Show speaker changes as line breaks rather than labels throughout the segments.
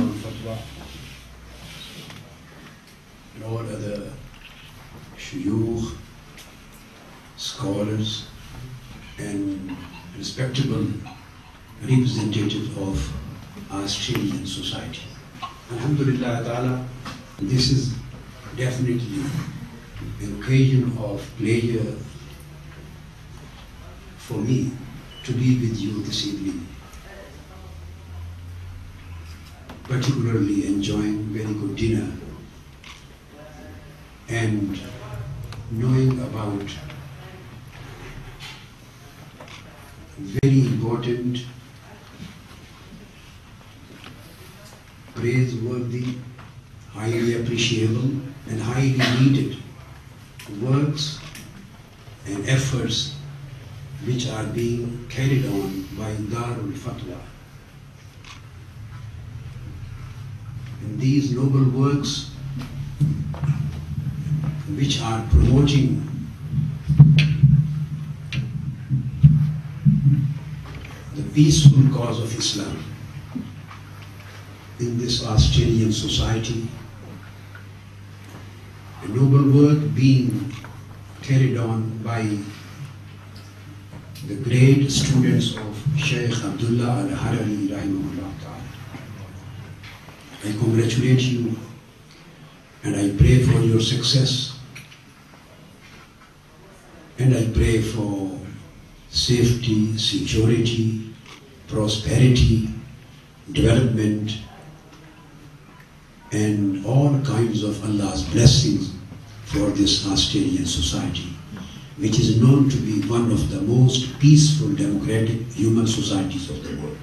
Darul Fatwa, and all other shuyukh, scholars, and respectable representative of Australian society. Alhamdulillah ta'ala, this is definitely an occasion of pleasure for me to be with you this evening, particularly enjoying very good dinner and knowing about very important, praiseworthy, highly appreciable and highly needed works and efforts which are being carried on by Darul Fatwa. And these noble works which are promoting the peaceful cause of Islam in this Australian society, a noble work being carried on by the great students of Sheikh Abdullah Al-Harari rahimahullah ta'ala. I congratulate you and I pray for your success, and I pray for safety, security, prosperity, development, and all kinds of Allah's blessings for this Australian society, which is known to be one of the most peaceful, democratic human societies of the world.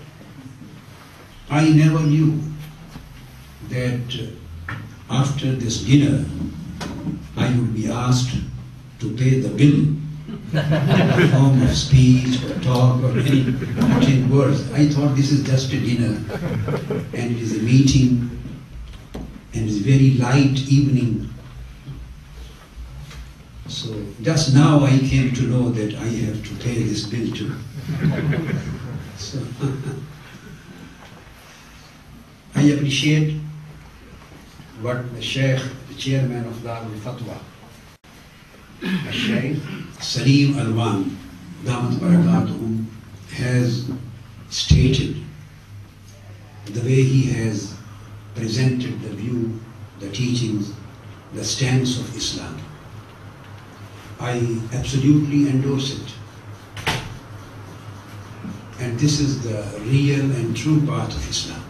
I never knew that after this dinner, I would be asked to pay the bill in the form of speech or talk or any 10 words. I thought this is just a dinner and it is a meeting and it's a very light evening. So just now I came to know that I have to pay this bill too. So I appreciate what the Sheikh, the chairman of Darul Fatwa, Sheikh Salim Alwan, Damat Barakatuhum, has stated, the way he has presented the view, the teachings, the stance of Islam. I absolutely endorse it. And this is the real and true path of Islam.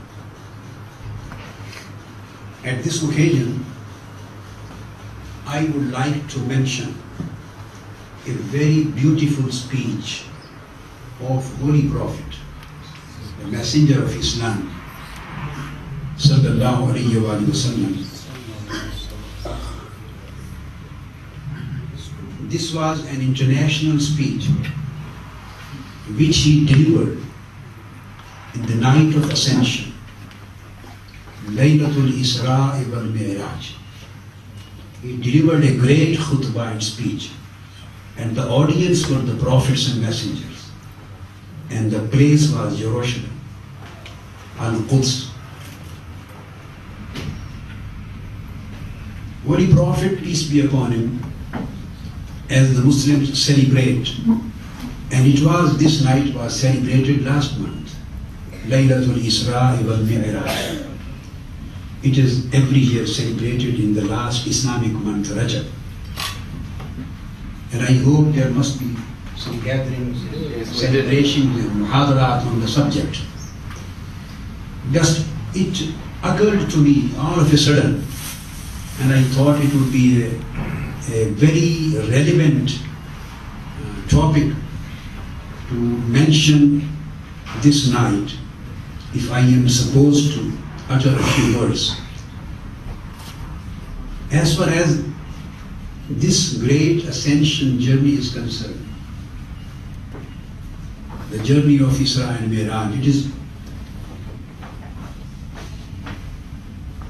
At this occasion, I would like to mention a very beautiful speech of Holy Prophet, the Messenger of Islam, sallallahu alayhi wa sallam. This was an international speech which he delivered in the night of Ascension, Laylatul Isra wal Mi'raj. He delivered a great khutbah and speech, and the audience were the prophets and messengers, and the place was Jerusalem, Al-Quds. Holy Prophet, peace be upon him, as the Muslims celebrate, and it was, this night was celebrated last month, Laylatul Isra wal Mi'raj. It is every year celebrated in the last Islamic month, Rajab. And I hope there must be some gatherings, celebrations and muhadarat on the subject. Just, it occurred to me all of a sudden, and I thought it would be a very relevant topic to mention this night, if I am supposed to utter a few words. As far as this great ascension journey is concerned, the journey of Isra and Mi'raj, it is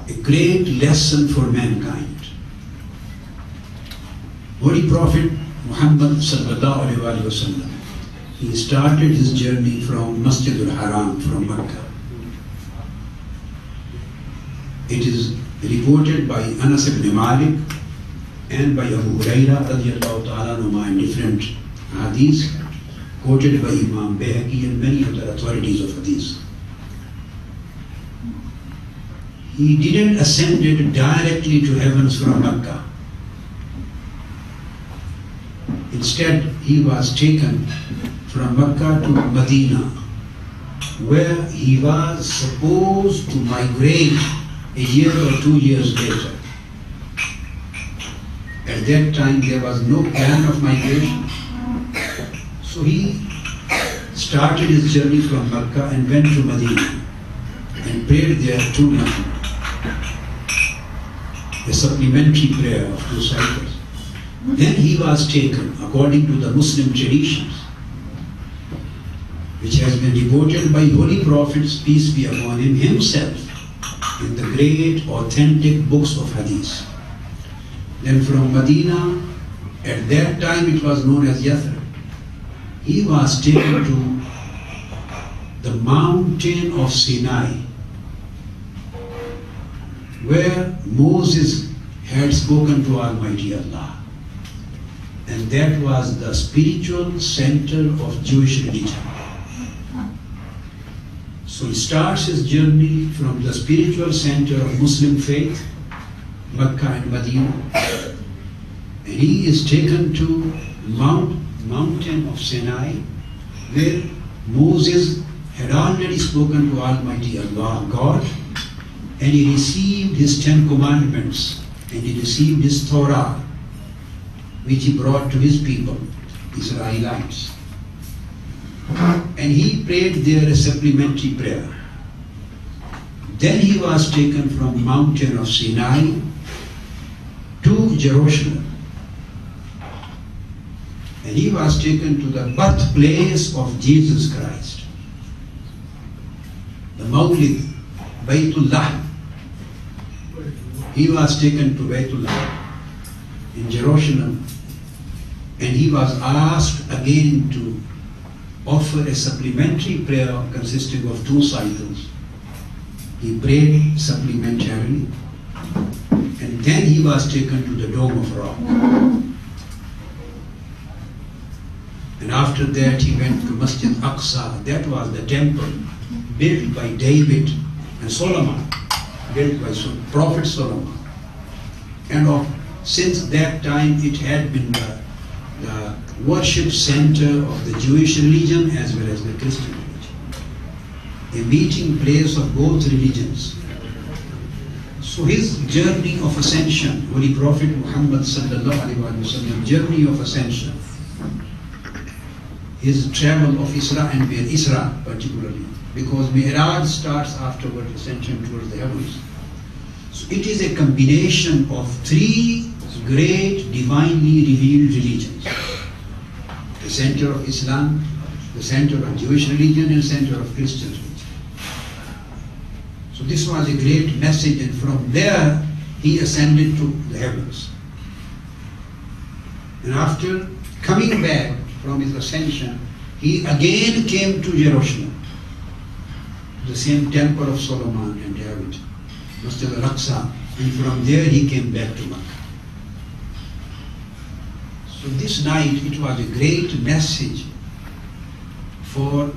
a great lesson for mankind. Holy Prophet Muhammad sallallahu alaihi wasallam, he started his journey from Masjid al-Haram, from Makkah. It is reported by Anas ibn Malik and by Abu Huraira radiallahu ta'ala anhuma in different hadiths, quoted by Imam Bayhaqi and many other authorities of hadith. He didn't ascend directly to heavens from Makkah. Instead, he was taken from Makkah to Medina, where he was supposed to migrate a year or 2 years later. At that time, there was no plan of migration. So he started his journey from Makkah and went to Medina and prayed there 2 nights. A supplementary prayer of 2 cycles. Then he was taken, according to the Muslim traditions, which has been reported by Holy Prophets, peace be upon him, himself, in the great authentic books of Hadith. Then from Medina, at that time it was known as Yathrib, he was taken to the mountain of Sinai, where Moses had spoken to Almighty Allah. And that was the spiritual center of Jewish religion. So he starts his journey from the spiritual center of Muslim faith, Makkah and Medina, and he is taken to mountain of Sinai, where Moses had already spoken to Almighty Allah, God, and he received his 10 commandments, and he received his Torah, which he brought to his people, Israelites. And he prayed there a supplementary prayer. Then he was taken from mountain of Sinai to Jerusalem. And he was taken to the birthplace of Jesus Christ, the Mawlid, Baytullah. He was taken to Baytullah in Jerusalem, and he was asked again to offer a supplementary prayer consisting of 2 cycles. He prayed supplementarily, and then he was taken to the Dome of Rock. And after that he went to Masjid Aqsa. That was the temple built by David and Solomon, built by Prophet Solomon. And since that time it had been the worship center of the Jewish religion as well as the Christian religion, a meeting place of both religions. So his journey of ascension, Holy Prophet Muhammad sallallahu alaihi wasallam, journey of ascension, his travel of Isra and Isra particularly, because Mi'raj starts afterward ascension towards the heavens. So it is a combination of 3 great divinely revealed religions: the center of Islam, the center of Jewish religion, and center of Christian religion. So this was a great message, and from there he ascended to the heavens. And after coming back from his ascension, he again came to Jerusalem, the same temple of Solomon and David, Masjid al-Aqsa, and from there he came back to Makkah. So this night it was a great message for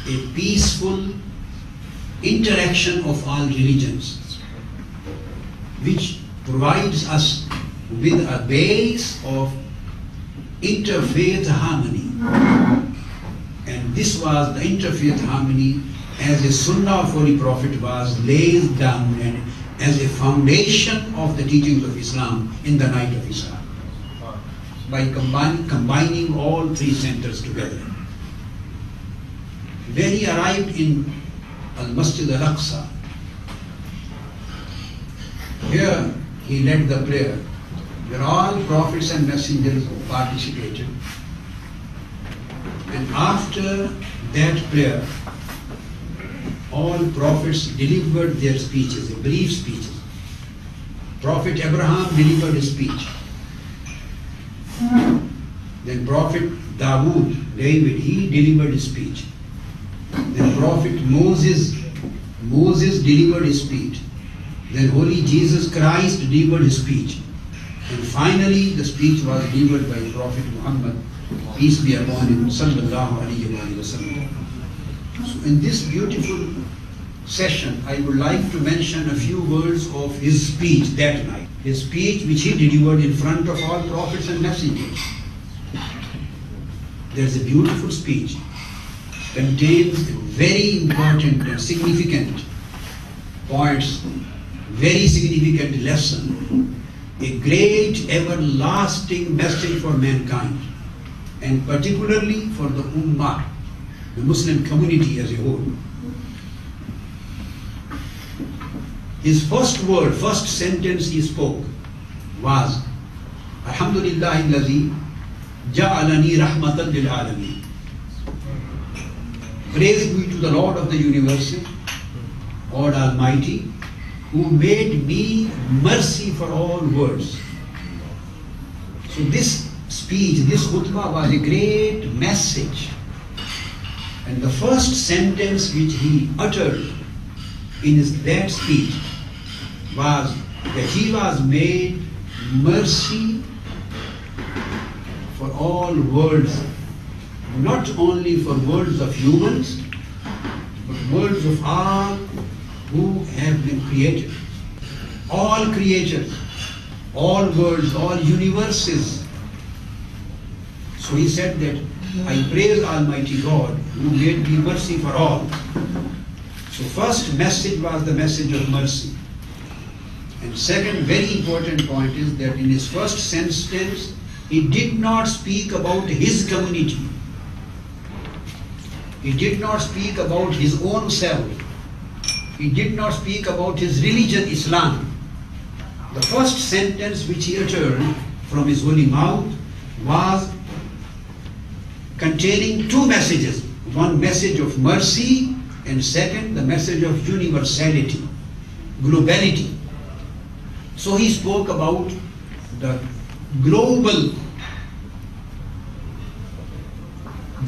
a peaceful interaction of all religions, which provides us with a base of interfaith harmony. And this was the interfaith harmony as a sunnah of Holy Prophet was laid down and as a foundation of the teachings of Islam in the night of Isra, by combining all 3 centers together. When he arrived in Al-Masjid Al-Aqsa, here he led the prayer, where all prophets and messengers participated. And after that prayer, all prophets delivered their speeches, brief speeches. Prophet Abraham delivered his speech. Then Prophet David, he delivered his speech. Then Prophet Moses delivered his speech. Then Holy Jesus Christ delivered his speech. And finally the speech was delivered by Prophet Muhammad, peace be upon him, sallallahu alayhi wa sallam. So in this beautiful session, I would like to mention a few words of his speech that night. His speech which he delivered in front of all prophets and messengers. There's a beautiful speech, contains very important and significant points, very significant lesson, a great everlasting message for mankind, and particularly for the Ummah, the Muslim community as a whole. His first word, first sentence he spoke was, Alhamdulillahi allazi ja'alani rahmatan lil alamin. Praise be to the Lord of the universe, God Almighty, who made me mercy for all worlds. So this speech, this khutbah was a great message. And the first sentence which he uttered in that speech was that he was made mercy for all worlds, not only for worlds of humans, but worlds of all who have been created. All creatures, all worlds, all universes. So he said that I praise Almighty God who made me mercy for all. So first message was the message of mercy. And second very important point is that in his first sentence, he did not speak about his community. He did not speak about his own self. He did not speak about his religion, Islam. The first sentence which he uttered from his holy mouth was containing two messages. One message of mercy, and second, the message of universality, globality. So he spoke about the global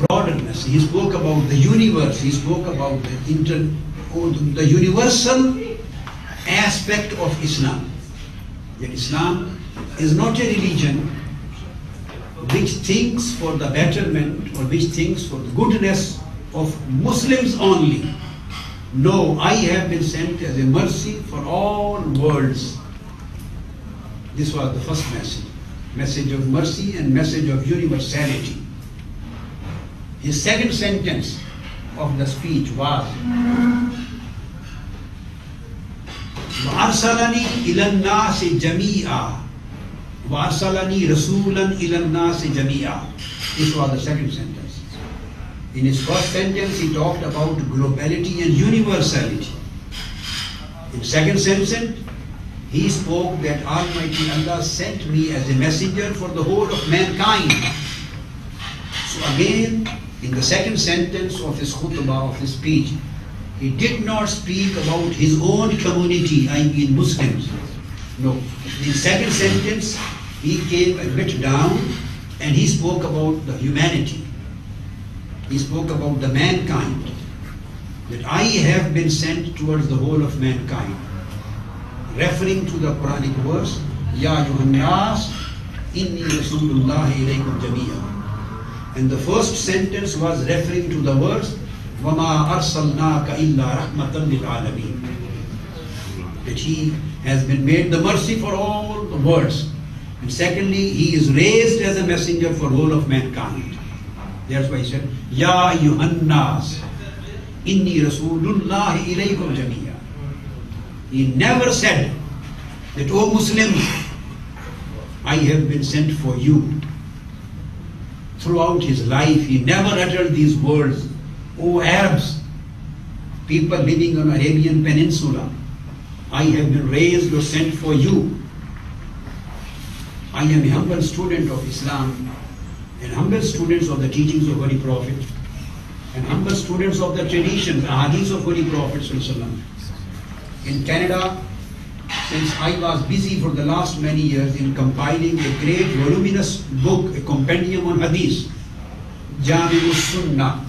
broadness. He spoke about the universe. He spoke about the universal aspect of Islam. That Islam is not a religion which thinks for the betterment or which thinks for the goodness of Muslims only. No, I have been sent as a mercy for all worlds. This was the first message. Message of mercy and message of universality. His second sentence of the speech was, وَأَرْسَلَنِي إِلَى النَّاسِ جَمِيعًا وَأَرْسَلَنِي رَسُولًا إِلَى النَّاسِ جَمِيعًا. This was the second sentence. In his first sentence, he talked about globality and universality. In second sentence, he spoke that Almighty Allah sent me as a messenger for the whole of mankind. So again, in the second sentence of his khutbah, of his speech, he did not speak about his own community, I mean Muslims. No. In second sentence, he came a bit down and he spoke about the humanity. He spoke about the mankind. That I have been sent towards the whole of mankind. Referring to the Quranic verse, Ya ayyuhan nas, inni rasulullahi ilaykum jami'an. And the first sentence was referring to the verse, وَمَا أَرْسَلْنَاكَ إِلَّا رَحْمَةً لِلْعَالَمِينَ. That he has been made the mercy for all the worlds. And secondly, he is raised as a messenger for whole of mankind. That's why he said, Ya ayyuhan nas, inni rasulullahi ilaykum jami'an. He never said that, O Muslims, I have been sent for you. Throughout his life, he never uttered these words. O Arabs, people living on Arabian Peninsula, I have been raised or sent for you. I am a humble student of Islam and humble students of the teachings of Holy Prophet and humble students of the traditions, ahadith of Holy Prophet ﷺ. In Canada, since I was busy for the last many years in compiling a great voluminous book, a compendium on hadith, Jami'u Sunnah.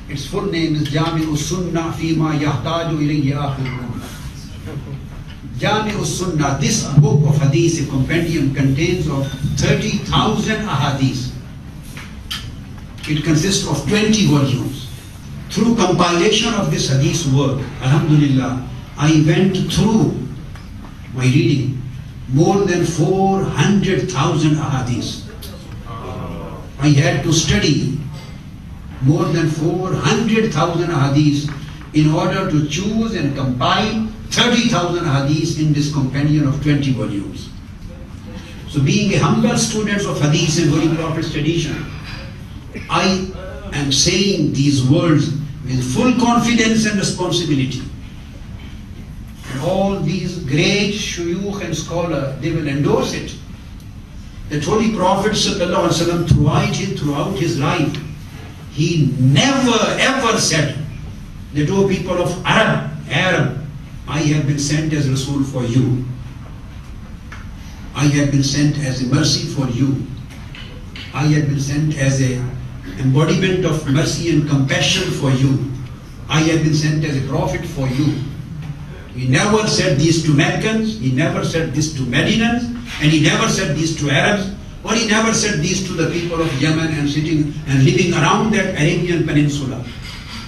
Its full name is Jami'u Sunnah Fima Yahtaju Ilayhi Akhir Ummah. Jami Sunnah, this book of hadith, a compendium, contains of 30,000 ahadith. It consists of 20 volumes. Through compilation of this hadith work, alhamdulillah, I went through my reading more than 400,000 ahadith. I had to study more than 400,000 ahadith in order to choose and compile 30,000 hadith in this compendium of 20 volumes. So being a humble student of hadith and Holy Prophet's tradition, I am saying these words with full confidence and responsibility. And all these great shuyukh and scholars, they will endorse it. That Holy Prophet ﷺ throughout his life, he never ever said that, O people of Arab, I have been sent as Rasul for you. I have been sent as a mercy for you. I have been sent as an embodiment of mercy and compassion for you. I have been sent as a prophet for you. He never said this to Meccans, he never said this to Medinans, and he never said this to Arabs, or he never said this to the people of Yemen and sitting and living around that Arabian Peninsula.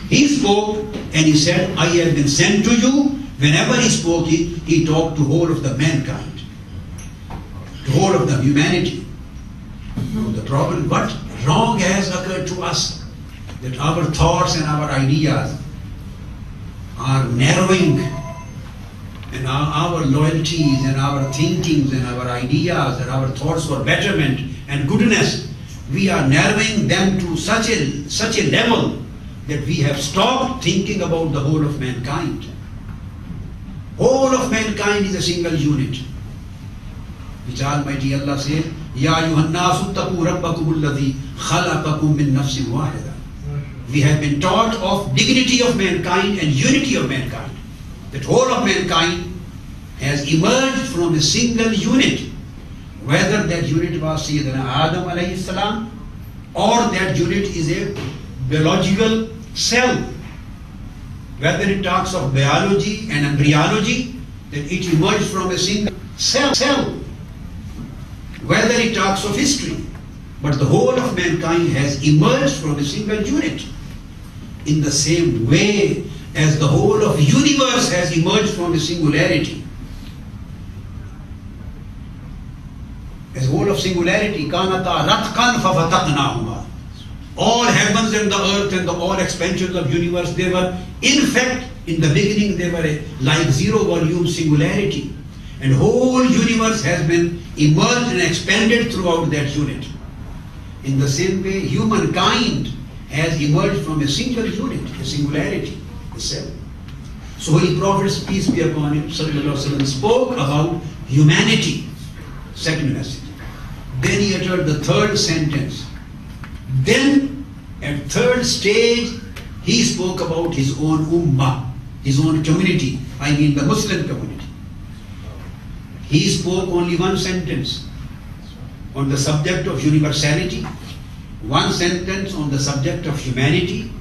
He spoke and he said, I have been sent to you. Whenever he spoke, he talked to whole of the mankind, to whole of the humanity. The problem, what wrong has occurred to us, that our thoughts and our ideas are narrowing, and our loyalties and our thinkings and our ideas and our thoughts for betterment and goodness, we are narrowing them to such a level that we have stopped thinking about the whole of mankind. Whole of mankind is a single unit, which Almighty Allah says, Ya ayyuhan nasu ttaqu rabbakum alladhi khalaqakum min nafsin wahida. We have been taught of dignity of mankind and unity of mankind. That whole of mankind has emerged from a single unit, whether that unit was Sayyidina Adam alayhi salam, or that unit is a biological cell. Whether it talks of biology and embryology, that it emerged from a single cell. Whether it talks of history, but the whole of mankind has emerged from a single unit. In the same way as the whole of universe has emerged from a singularity. As whole of singularity, kanata ratqan fafataqnahuma. All heavens and the earth and all expansions of universe, they were, in fact, in the beginning, they were like zero volume singularity. And whole universe has been emerged and expanded throughout that unit. In the same way, humankind has emerged from a single unit, a singularity, a cell. So Holy Prophet, peace be upon him, spoke about humanity, second message. Then he uttered the third sentence. Then, at third stage, he spoke about his own ummah, his own community, I mean the Muslim community. He spoke only one sentence on the subject of universality, one sentence on the subject of humanity,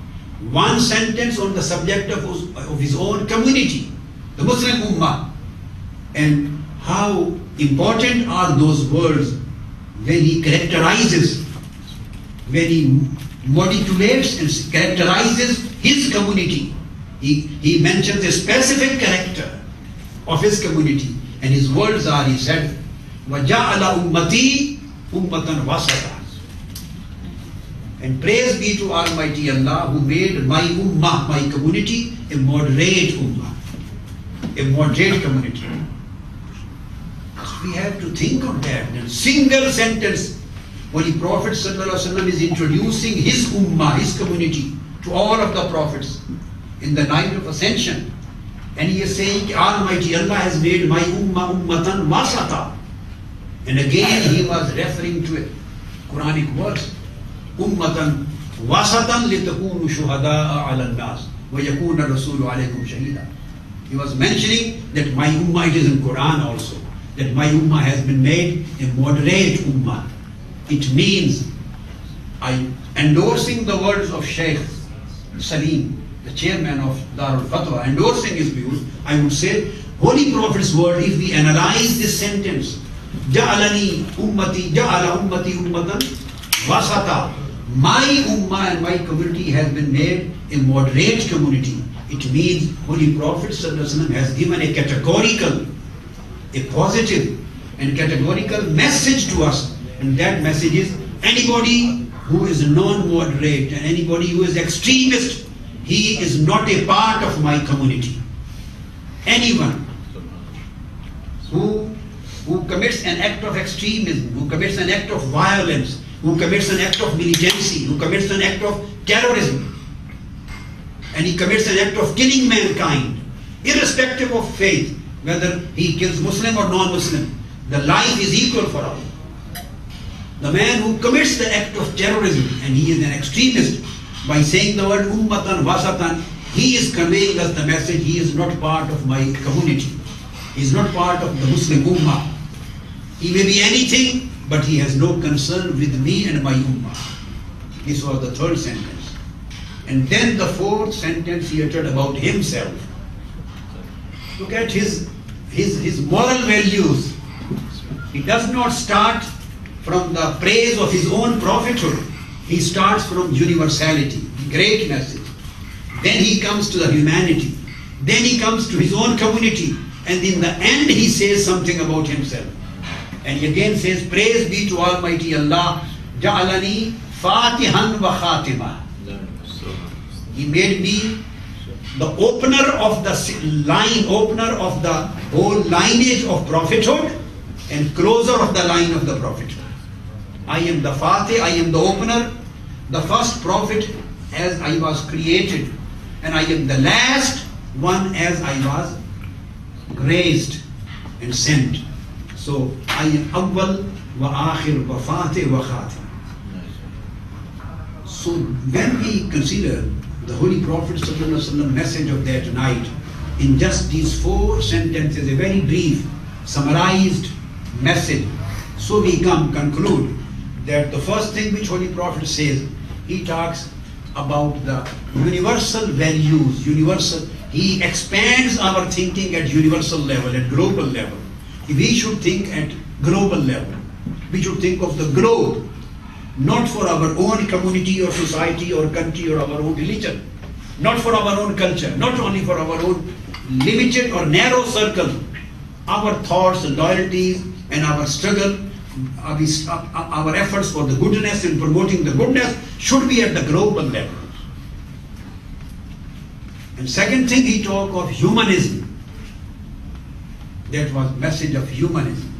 one sentence on the subject of his own community, the Muslim ummah. And how important are those words when he characterizes, when he modulates and characterizes his community. He mentions a specific character of his community, and his words are, he said, وَجَعَلَ أُمَّتِي أُمَّةً وَسَطًا. And praise be to Almighty Allah who made my ummah, my community, a moderate ummah, a moderate community. We have to think of that. That single sentence, Holy Prophet ﷺ is introducing his ummah, his community, to all of the prophets in the night of ascension. And he is saying, Almighty Allah has made my ummah ummatan wasata. And again he was referring to a Quranic verse. Ummatan wasatan litakunu shuhada'a ala nas wa yakuna rasulu alaykum shahida. He was mentioning that my ummah, it is in Quran also, that my ummah has been made a moderate ummah. It means, endorsing the words of Shaykh Salim, the chairman of Darul Fatwa, endorsing his views, I would say, Holy Prophet's word, if we analyze this sentence, Ja'alani ummati, Ja'ala ummati ummatan wasata. My ummah and my community has been made a moderate community. It means Holy Prophet ﷺ has given a categorical, a positive and categorical message to us. And that message is, anybody who is non-moderate and anybody who is extremist, he is not a part of my community. Anyone who commits an act of extremism, who commits an act of violence, who commits an act of militancy, who commits an act of terrorism, and he commits an act of killing mankind, irrespective of faith, whether he kills Muslim or non-Muslim, the life is equal for all. The man who commits the act of terrorism, and he is an extremist, by saying the word ummatan wasatan, he is conveying us the message, he is not part of my community. He is not part of the Muslim ummah. He may be anything, but he has no concern with me and my ummah. This was the third sentence. And then the fourth sentence he uttered about himself. Look at his moral values. He does not start from the praise of his own prophethood. He starts from universality, great message. Then he comes to the humanity. Then he comes to his own community. And in the end he says something about himself. And he again says, praise be to Almighty Allah, Ja'alani Fatihan wa Khatima. He made me the opener of the line, opener of the whole lineage of prophethood and closer of the line of the prophethood. I am the Fatih, I am the opener, the first prophet as I was created, and I am the last one as I was raised and sent. So I am Awwal wa Akhir wa Fatih wa Khatim. So when we consider the Holy Prophet's message of that night in just these four sentences, a very brief, summarized message, so we conclude that the first thing which Holy Prophet says, he talks about the universal values, he expands our thinking at universal level, at global level. We should think at global level. We should think of the globe, not for our own community or society or country or our own religion, not for our own culture, not only for our own limited or narrow circle. Our thoughts and loyalties and our struggle, our efforts for the goodness and promoting the goodness should be at the global level. And second thing, he talked of humanism. That was message of humanism.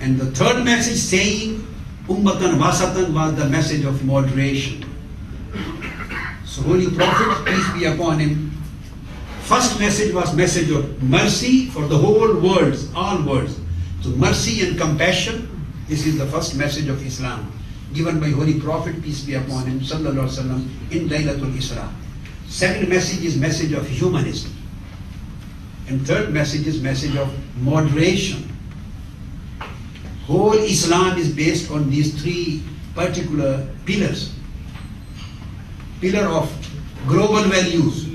And the third message, saying ummatan wasatan, was the message of moderation. So Holy Prophet, peace be upon him, first message was message of mercy for the whole world, all worlds. So mercy and compassion, this is the first message of Islam, given by Holy Prophet, peace be upon him, sallallahu alaihi wasallam, in Laylatul Isra. Second message is message of humanism. And third message is message of moderation. Whole Islam is based on these three particular pillars. Pillar of global values,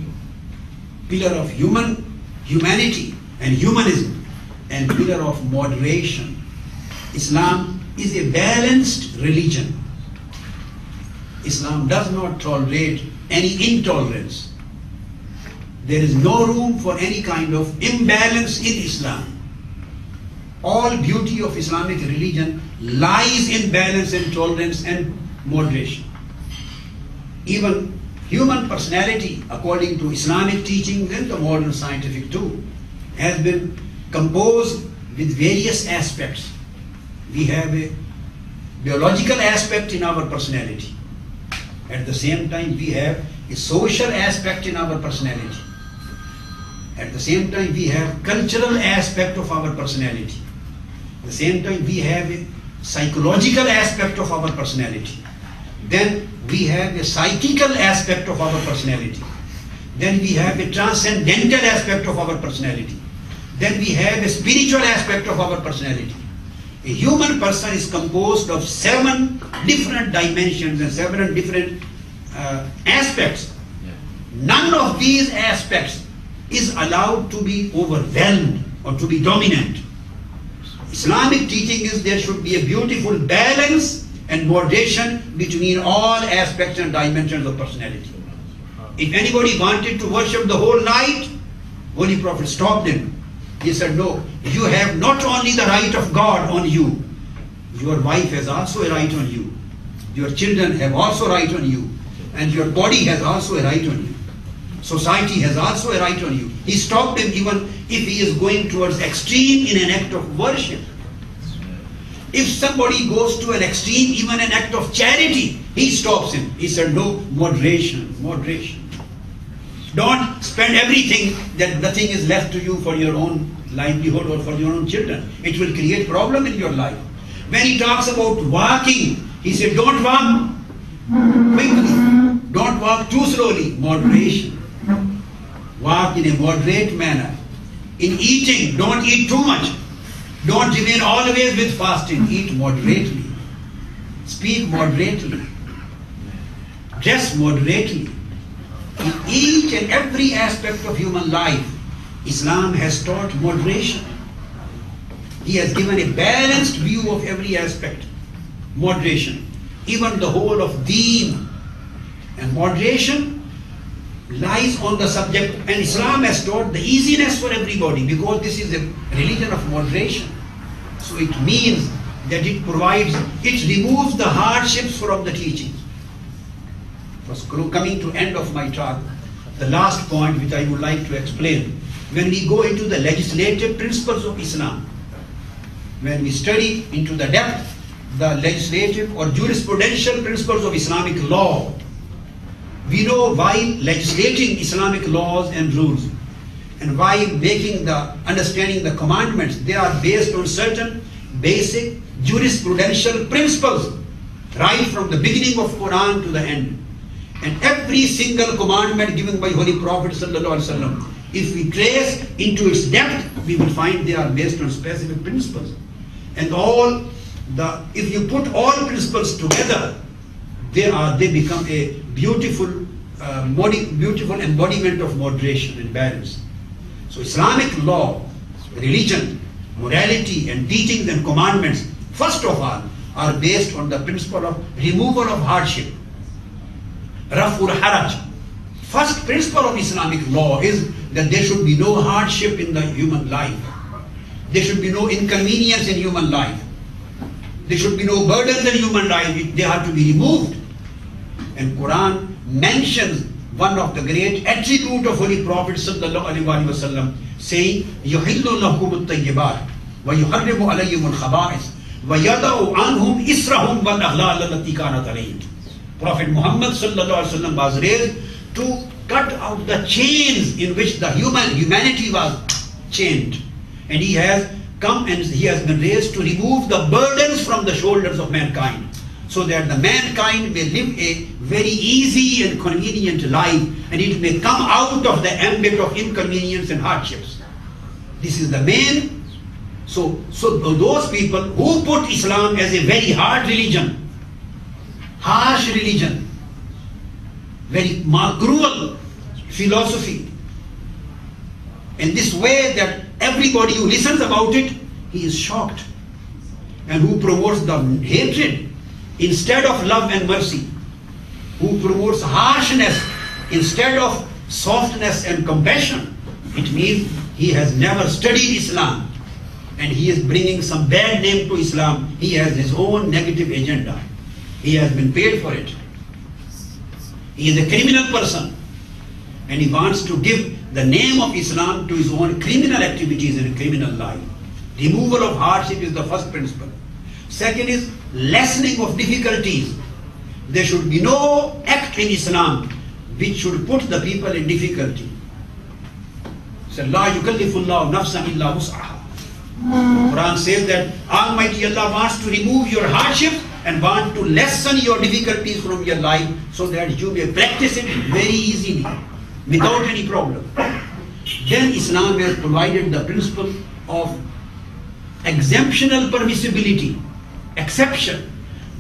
pillar of humanity and humanism, and pillar of moderation. Islam is a balanced religion. Islam does not tolerate any intolerance. There is no room for any kind of imbalance in Islam. All beauty of Islamic religion lies in balance and tolerance and moderation. Even human personality, according to Islamic teaching and the modern scientific too, has been composed with various aspects. We have a biological aspect in our personality. At the same time, we have a social aspect in our personality. At the same time, we have cultural aspect of our personality. At the same time, we have a psychological aspect of our personality. Then we have a psychical aspect of our personality. Then we have a transcendental aspect of our personality. Then we have a spiritual aspect of our personality. A human person is composed of 7 different dimensions and 7 different aspects. None of these aspects is allowed to be overwhelmed or to be dominant. Islamic teaching is there should be a beautiful balance and moderation between all aspects and dimensions of personality. If anybody wanted to worship the whole night, Holy Prophet stopped him. He said, no, you have not only the right of God on you, your wife has also a right on you. Your children have also a right on you. And your body has also a right on you. Society has also a right on you. He stopped him even if he is going towards extreme in an act of worship. If somebody goes to an extreme, even an act of charity, he stops him. He said, no, moderation, moderation. Don't spend everything that nothing is left to you for your own livelihood or for your own children. It will create problem in your life. When he talks about walking, he said, don't walk quickly. Don't walk too slowly. Moderation. Walk in a moderate manner. In eating, don't eat too much. Don't remain always with fasting. Eat moderately. Speak moderately. Dress moderately. In each and every aspect of human life, Islam has taught moderation. He has given a balanced view of every aspect. Moderation. Even the whole of deen. And moderation lies on the subject. And Islam has taught the easiness for everybody because this is a religion of moderation. So it means that it removes the hardships from the teachings. Coming to end of my talk, the last point which I would like to explain. When we go into the legislative principles of Islam, when we study into the depth the legislative or jurisprudential principles of Islamic law, we know why legislating Islamic laws and rules and why understanding the commandments, they are based on certain basic jurisprudential principles right from the beginning of Quran to the end. And every single commandment given by Holy Prophet ﷺ, if we trace into its depth, we will find they are based on specific principles. And if you put all principles together, they become a beautiful embodiment of moderation and balance. So Islamic law, religion, morality and teachings and commandments, first of all, are based on the principle of removal of hardship. Raf'ul haraj. First principle of Islamic law is that there should be no hardship in the human life. There should be no inconvenience in human life. There should be no burdens in human life. They have to be removed. And Quran mentions one of the great attributes of Holy Prophet ﷺ, saying, يُحِلُّ لَهُمُ الطَّيِّبَاتِ وَيُحَرِّمُ عَلَيْهِمُ الْخَبَائِثِ وَيَضَعُ عَنْهُمْ إِسْرَهُمْ وَالْأَغْلَالَ الَّتِي كَانَتْ عَلَيْهِمْ. Prophet Muhammad ﷺ was raised to cut out the chains in which the humanity was chained. And he has come and he has been raised to remove the burdens from the shoulders of mankind, so that the mankind may live a very easy and convenient life, and it may come out of the ambit of inconvenience and hardships. This is the main. So those people who put Islam as a very hard religion, harsh religion, very cruel philosophy, in this way that everybody who listens about it, he is shocked, and who promotes the hatred instead of love and mercy, who promotes harshness instead of softness and compassion, it means he has never studied Islam and he is bringing some bad name to Islam. He has his own negative agenda. He has been paid for it. He is a criminal person and he wants to give the name of Islam to his own criminal activities and criminal life. Removal of hardship is the first principle. Second is lessening of difficulties. There should be no act in Islam which should put the people in difficulty. So, La yukallifullahu nafsan illa wus'aha. Quran says that Almighty Allah wants to remove your hardship and want to lessen your difficulties from your life so that you may practice it very easily, without any problem. Then Islam has provided the principle of exemptional permissibility, exception.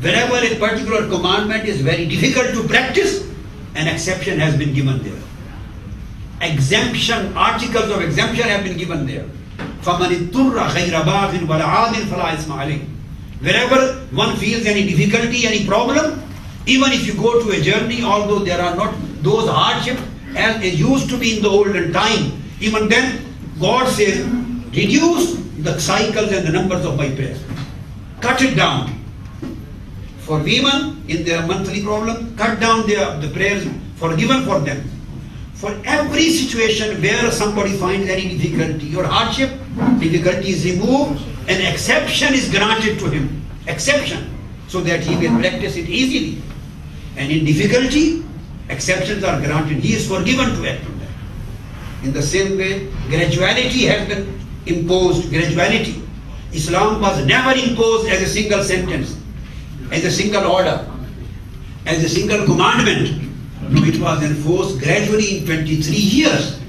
Wherever a particular commandment is very difficult to practice, an exception has been given there.
exemption, articles of exemption have been given there. فَمَنِ اضْطُرَّ غَيْرَ بَاغٍ وَلَا عَادٍ فَلَا إِثْمَ عَلَيْهِ. Wherever one feels any difficulty, any problem, even if you go to a journey, although there are not those hardships as it used to be in the olden time, even then God says, reduce the cycles and the numbers of my prayers. Cut it down. For women in their monthly problem, cut down the prayers forgiven for them. For every situation where somebody finds any difficulty or hardship, difficulty is removed, an exception is granted to him. Exception, so that he will practice it easily. And in difficulty, exceptions are granted. He is forgiven to act on that. In the same way, graduality has been imposed. Graduality. Islam was never imposed as a single sentence, as a single order, as a single commandment. No, it was enforced gradually in 23 years.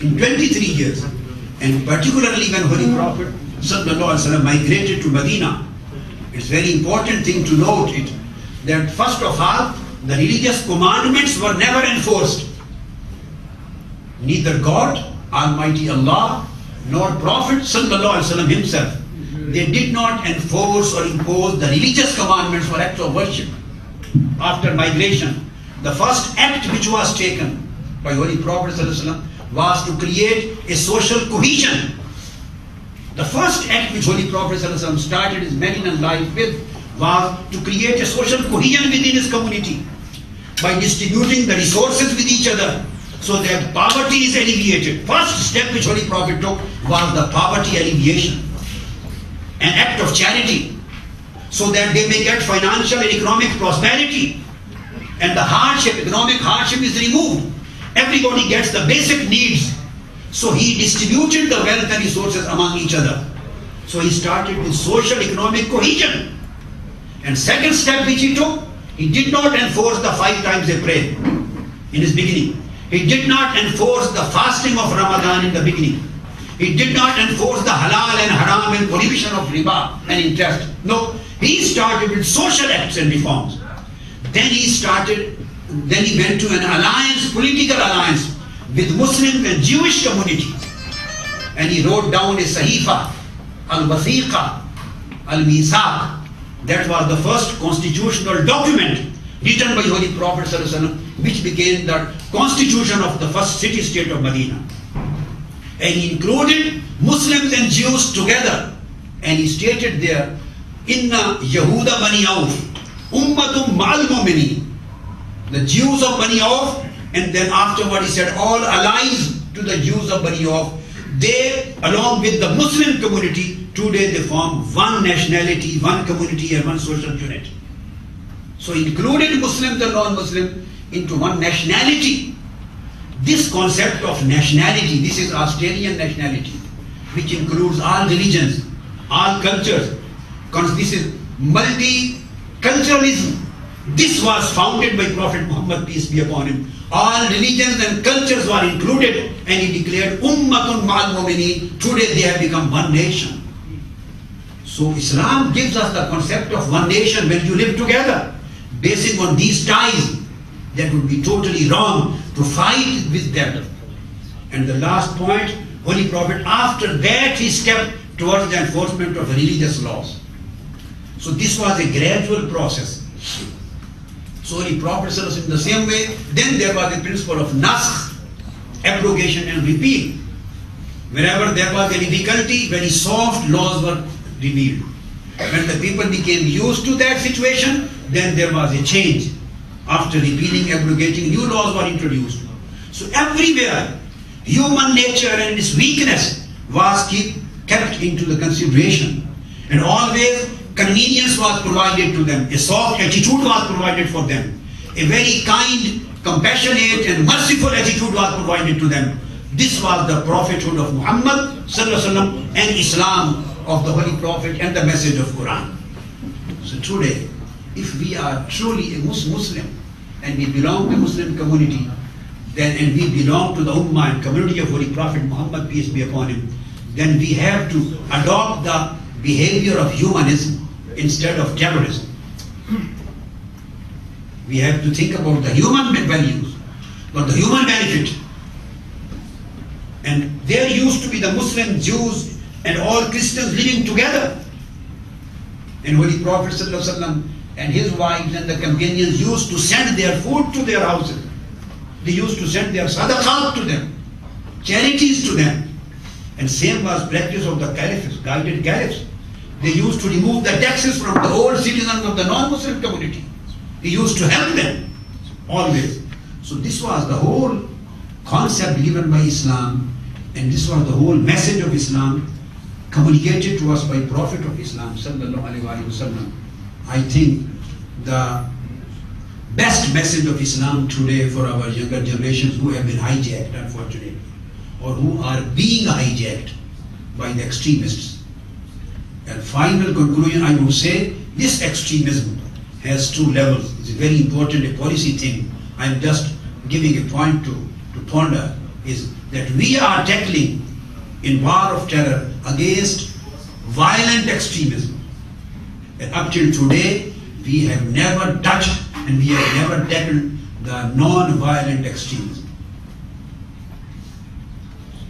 In 23 years. And particularly when Holy Prophet Sallallahu Alaihi Wasallam migrated to Medina, it's very important thing to note it, that first of all, the religious commandments were never enforced. Neither God, Almighty Allah, nor Prophet Sallallahu Alaihi Wasallam himself, they did not enforce or impose the religious commandments for acts of worship. After migration, the first act which was taken by Holy Prophet ﷺ was to create a social cohesion. The first act which Holy Prophet ﷺ started his Medinan life with was to create a social cohesion within his community by distributing the resources with each other so that poverty is alleviated. First step which Holy Prophet took was the poverty alleviation. An act of charity so that they may get financial and economic prosperity. And the hardship, economic hardship is removed. Everybody gets the basic needs. So he distributed the wealth and resources among each other. So he started with social economic cohesion. And second step which he took, he did not enforce the 5 times a prayer in his beginning. He did not enforce the fasting of Ramadan in the beginning. He did not enforce the halal and haram and prohibition of riba and interest. No, he started with social acts and reforms. Then he went to an alliance, political alliance with Muslims and Jewish communities. And he wrote down a Sahifa, Al-Wathiqa, Al-Misaq. That was the first constitutional document written by Holy Prophet ﷺ, which became the constitution of the first city-state of Medina. And he included Muslims and Jews together. And he stated there, Inna Yahuda Bani Auf, Ummatum Ma'al Mu'minin, the Jews of Bani Auf, and then afterward he said all allies to the Jews of Bani Auf, they along with the Muslim community, today they form one nationality, one community and one social unit. So included Muslims and non-Muslims into one nationality. This concept of nationality, this is Australian nationality, which includes all religions, all cultures. This is multiculturalism. This was founded by Prophet Muhammad, peace be upon him. All religions and cultures were included, and he declared Ummatun Ma'al Mu'minin. Today they have become one nation. So Islam gives us the concept of one nation when you live together. Basing on these ties, that would be totally wrong to fight with them. And the last point, Holy Prophet, after that he stepped towards the enforcement of religious laws. So this was a gradual process. So Holy Prophet in the same way, then there was the principle of naskh, abrogation and repeal. Wherever there was a difficulty, very soft laws were revealed. When the people became used to that situation, then there was a change. After repealing, abrogating, new laws were introduced. So everywhere, human nature and its weakness was kept into the consideration. And always convenience was provided to them. A soft attitude was provided for them. A very kind, compassionate and merciful attitude was provided to them. This was the prophethood of Muhammad ﷺ and Islam of the Holy Prophet and the message of Quran. So today, if we are truly a Muslim and we belong to Muslim community, then and we belong to the Ummah and community of Holy Prophet Muhammad, peace be upon him, then we have to adopt the behavior of humanism instead of terrorism. We have to think about the human values, for the human benefit, And there used to be the Muslim, Jews, and all Christians living together. And Holy Prophet ﷺ and his wives and the companions used to send their food to their houses. They used to send their sadaqat to them, charities to them. And same was practice of the caliphs, guided caliphs. They used to remove the taxes from the old citizens of the non-Muslim community. They used to help them, always. So this was the whole concept given by Islam, and this was the whole message of Islam communicated to us by Prophet of Islam, sallallahu alaihi wasallam. I think the best message of Islam today for our younger generations who have been hijacked, unfortunately, or who are being hijacked by the extremists. And final conclusion, I would say, this extremism has two levels. It's very important, a policy thing. I'm just giving a point to ponder, is that we are tackling in war of terror against violent extremism. And up till today, we have never touched and we have never tackled the non-violent extremism.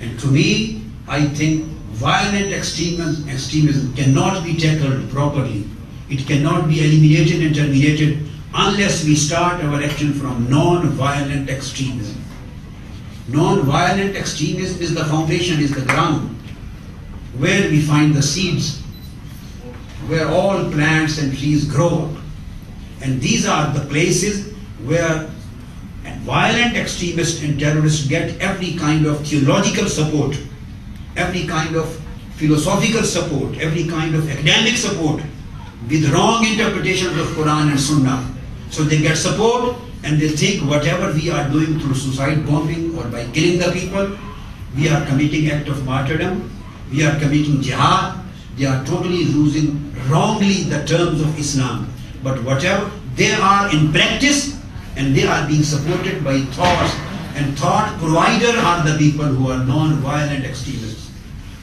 And to me, I think violent extremism cannot be tackled properly. It cannot be eliminated and terminated unless we start our action from non-violent extremism. Non-violent extremism is the foundation, is the ground where we find the seeds, where all plants and trees grow up. And these are the places where violent extremists and terrorists get every kind of theological support, every kind of philosophical support, every kind of academic support with wrong interpretations of Quran and Sunnah. So they get support and they think whatever we are doing through suicide bombing or by killing the people, we are committing act of martyrdom, we are committing jihad. They are totally using wrongly the terms of Islam. But whatever, they are in practice and they are being supported by thoughts, and thought provider are the people who are non-violent extremists.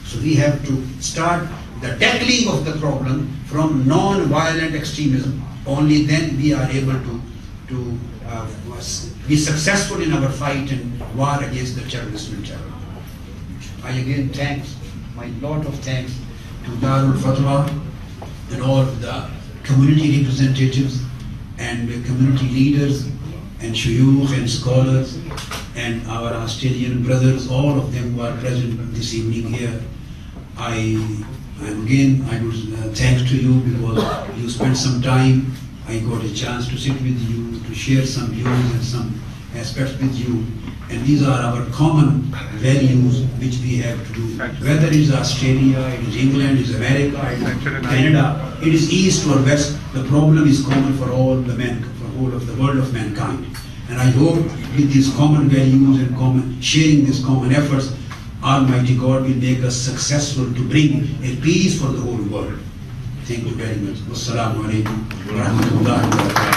So we have to start the tackling of the problem from non-violent extremism. Only then we are able to be successful in our fight and war against the terrorism and terror. I again thanks, my lot of thanks to Darul Fatwa and all the community representatives and community leaders and shuyukh and scholars and our Australian brothers, all of them who are present this evening here. I would thanks to you because you spent some time. I got a chance to sit with you, to share some views and some aspects with you. And these are our common values which we have to do. Whether it is Australia, it is England, it is America, it is Canada, it is East or West, the problem is common for all the men, for all of the world of mankind. And I hope with these common values and sharing these common efforts, Almighty God will make us successful to bring a peace for the whole world. Thank you very much. Wassalamu alaikum wa rahmatullahi wa barakatuh.